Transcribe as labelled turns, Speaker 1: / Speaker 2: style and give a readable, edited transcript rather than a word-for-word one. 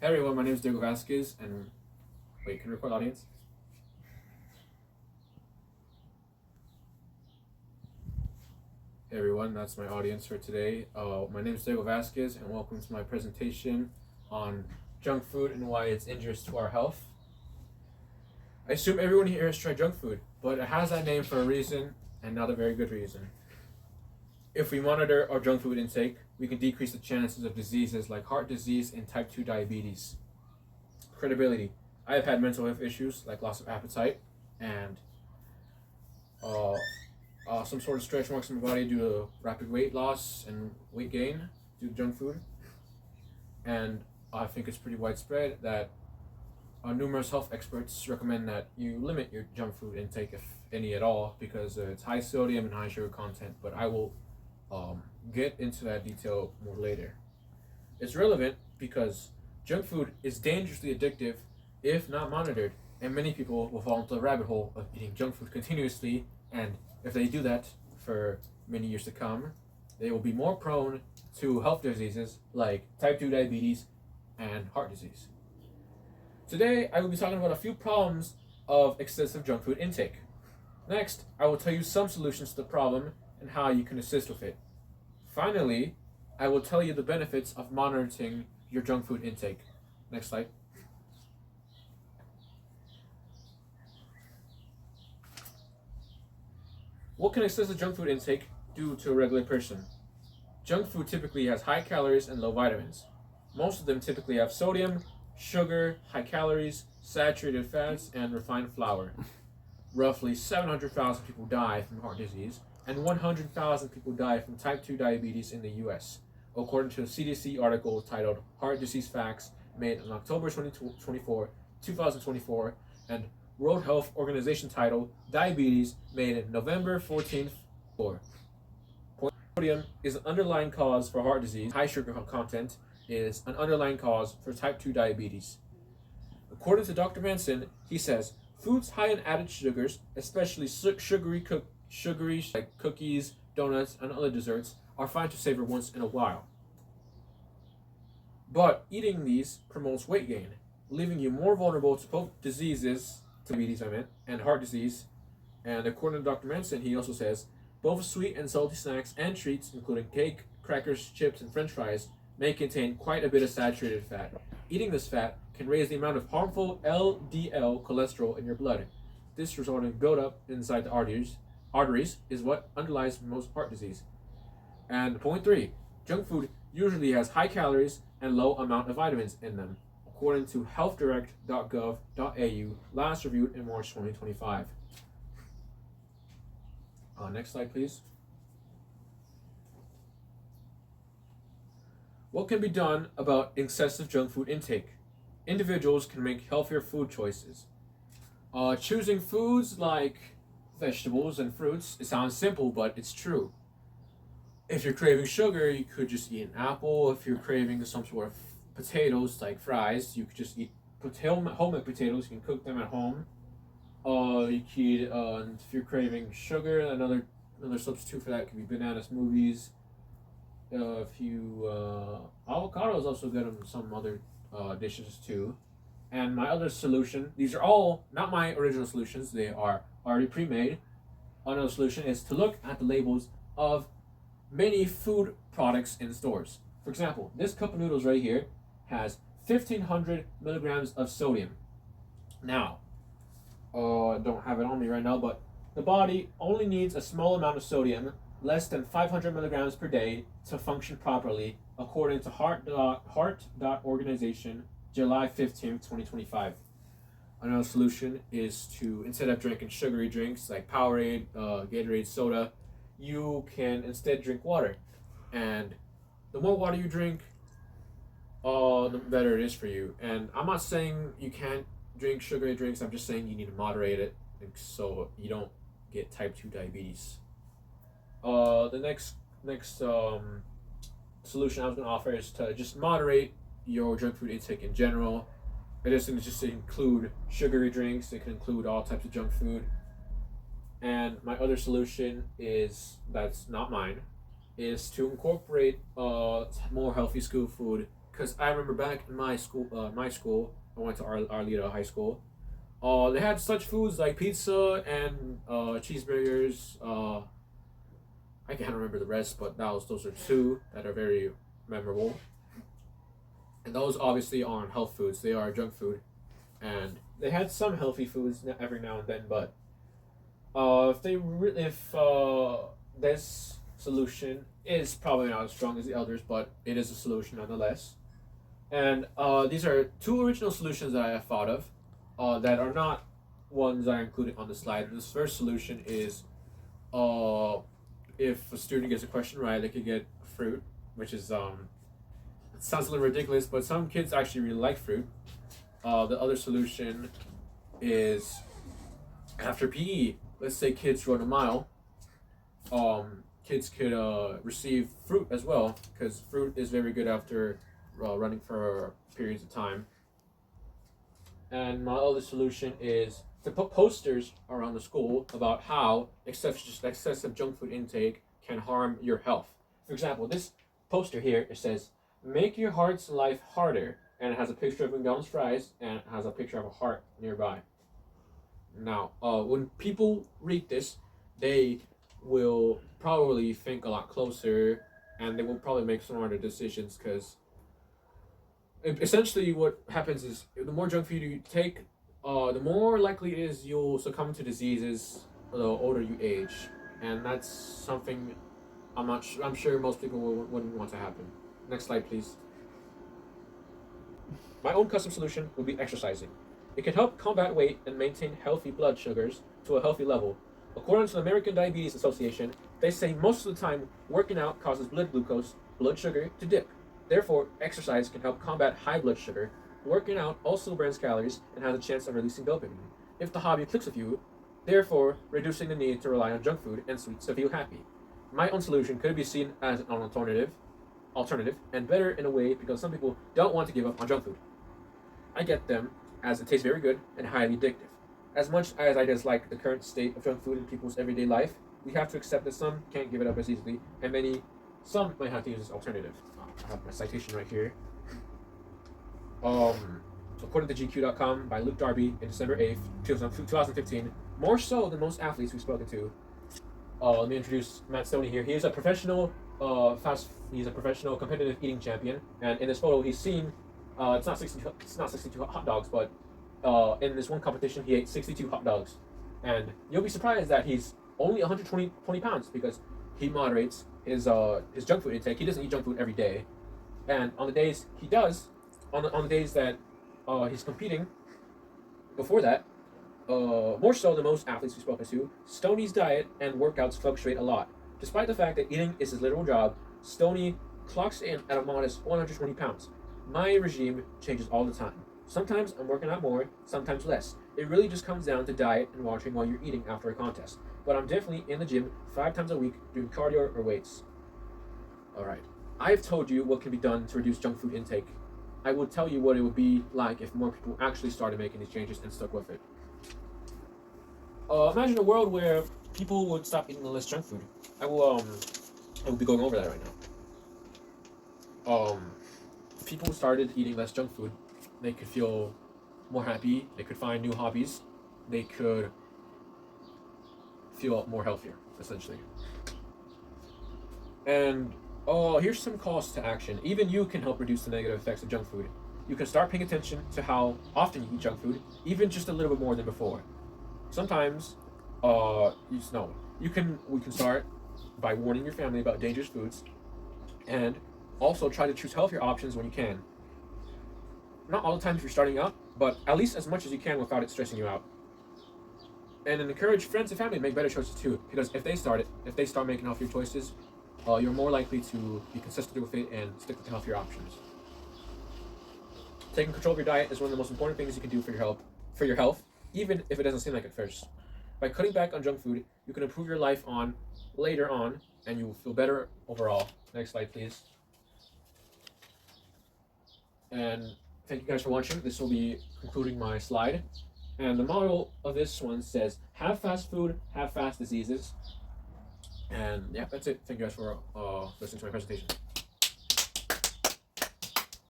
Speaker 1: Hey everyone, my name is Vasquez, and wait, can you record audience? Hey everyone, that's my audience for today. My name is Vasquez, and welcome to my presentation on junk food and why it's injurious to our health. I assume everyone here has tried junk food, but it has that name for a reason, and not a very good reason. If we monitor our junk food intake, we can decrease the chances of diseases like heart disease and type 2 diabetes. Credibility. I have had mental health issues like loss of appetite and some sort of stretch marks in my body due to rapid weight loss and weight gain due to junk food. And I think it's pretty widespread that numerous health experts recommend that you limit your junk food intake, if any at all, because it's high sodium and high sugar content. But I will get into that detail more later. It's relevant because junk food is dangerously addictive if not monitored, and many people will fall into the rabbit hole of eating junk food continuously, and if they do that for many years to come, they will be more prone to health diseases like type 2 diabetes and heart disease. Today, I will be talking about a few problems of excessive junk food intake. Next, I will tell you some solutions to the problem and how you can assist with it. Finally, I will tell you the benefits of monitoring your junk food intake. Next slide. What can excessive junk food intake do to a regular person? Junk food typically has high calories and low vitamins. Most of them typically have sodium, sugar, high calories, saturated fats, and refined flour. Roughly 700,000 people die from heart disease, and 100,000 people die from type 2 diabetes in the US, according to a CDC article titled Heart Disease Facts, made on October 2024, and World Health Organization title Diabetes, made in November 14th. Sodium is an underlying cause for heart disease. High sugar content is an underlying cause for type 2 diabetes. According to Dr. Manson, he says, foods high in added sugars, especially sugary like cookies, donuts, and other desserts, are fine to savor once in a while. But eating these promotes weight gain, leaving you more vulnerable to both diseases, diabetes and heart disease. And according to Dr. Manson, he also says, both sweet and salty snacks and treats, including cake, crackers, chips, and french fries, may contain quite a bit of saturated fat. Eating this fat can raise the amount of harmful LDL cholesterol in your blood. This resulting buildup inside the arteries is what underlies most heart disease. And point 3, junk food usually has high calories and low amount of vitamins in them, according to healthdirect.gov.au, last reviewed in March 2025. Next slide, please. What can be done about excessive junk food intake? Individuals can make healthier food choices. Choosing foods like vegetables and fruits, it sounds simple, but it's true. If you're craving sugar, you could just eat an apple. If you're craving some sort of potatoes like fries, you could just eat homemade potatoes. You can cook them at home. You could, if you're craving sugar, another substitute for that could be banana smoothies. Avocado is also good on some other dishes too. And my other solution, these are all not my original solutions, they are already pre-made. Another solution is to look at the labels of many food products in stores. For example, this cup of noodles right here has 1,500 milligrams of sodium. Now, I don't have it on me right now, but the body only needs a small amount of sodium, less than 500 milligrams per day, to function properly, according to Heart Organization, July 15th, 2025. Another solution is to, instead of drinking sugary drinks like Powerade, Gatorade, soda, you can instead drink water. And the more water you drink, the better it is for you. And I'm not saying you can't drink sugary drinks, I'm just saying you need to moderate it so you don't get type 2 diabetes. The next solution I was going to offer is to just moderate your junk food intake in general. It doesn't just include sugary drinks, it can include all types of junk food. And my other solution that's not mine, is to incorporate more healthy school food because I remember back in my school, I went to Arleta High School. They had such foods like pizza and cheeseburgers. I can't remember the rest, but those are two that are very memorable. And those obviously aren't health foods; they are junk food. And they had some healthy foods every now and then, but if this solution is probably not as strong as the others, but it is a solution nonetheless. And these are two original solutions that I have thought of that are not ones I included on the slide. This first solution is if a student gets a question right, they could get fruit, which is it sounds a little ridiculous, but some kids actually really like fruit. The other solution is after PE. Let's say kids run a mile. Kids could receive fruit as well, because fruit is very good after running for periods of time. And my other solution is to put posters around the school about how excessive junk food intake can harm your health. For example, this poster here, it says, "Make your heart's life harder," and it has a picture of McDonald's fries and it has a picture of a heart nearby. Now, when people read this, they will probably think a lot closer and they will probably make smarter decisions, because essentially what happens is the more junk food you take, the more likely it is you'll succumb to diseases the older you age, and that's something I'm sure most people wouldn't want to happen. Next slide, please. My own custom solution would be exercising. It can help combat weight and maintain healthy blood sugars to a healthy level. According to the American Diabetes Association, they say most of the time working out causes blood sugar to dip. Therefore, exercise can help combat high blood sugar. Working out also burns calories and has a chance of releasing dopamine. If the hobby clicks with you, therefore reducing the need to rely on junk food and sweets to feel happy. My own solution could be seen as an alternative, and better in a way because some people don't want to give up on junk food. I get them, as it tastes very good and highly addictive. As much as I dislike the current state of junk food in people's everyday life, we have to accept that some can't give it up as easily, and some might have to use this alternative. I have my citation right here. According to GQ.com by Luke Darby in December 8th, 2015, more so than most athletes we've spoken to. Let me introduce Matt Stoney here. He is a professional competitive eating champion, and in this photo he's seen it's not 62 hot dogs, but in this one competition he ate 62 hot dogs, and you'll be surprised that he's only 120 pounds because he moderates his junk food intake. He doesn't eat junk food every day, and on the days he does, on the days that he's competing, before that, more so than most athletes we've spoken to, Stoney's diet and workouts fluctuate a lot. Despite the fact that eating is his literal job, Stoney clocks in at a modest 120 pounds. My regime changes all the time. Sometimes I'm working out more, sometimes less. It really just comes down to diet and watching while you're eating after a contest. But I'm definitely in the gym 5 times a week doing cardio or weights. Alright, I've told you what can be done to reduce junk food intake. I will tell you what it would be like if more people actually started making these changes and stuck with it. Imagine a world where people would stop eating less junk food. I will be going over that right now. If people started eating less junk food, they could feel more happy, they could find new hobbies, they could feel more healthier, essentially. And here's some calls to action. Even you can help reduce the negative effects of junk food. You can start paying attention to how often you eat junk food, even just a little bit more than before. Sometimes, we can start by warning your family about dangerous foods, and also try to choose healthier options when you can. Not all the time if you're starting out, but at least as much as you can without it stressing you out. And then encourage friends and family to make better choices too, because if they start making healthier choices, you're more likely to be consistent with it and stick with the healthier options. Taking control of your diet is one of the most important things you can do for your health, even if it doesn't seem like it first. By cutting back on junk food, you can improve your life later on, and you will feel better overall. Next slide, please. And thank you guys for watching. This will be concluding my slide. And the motto of this one says, have fast food, have fast diseases. And yeah, that's it. Thank you guys for listening to my presentation.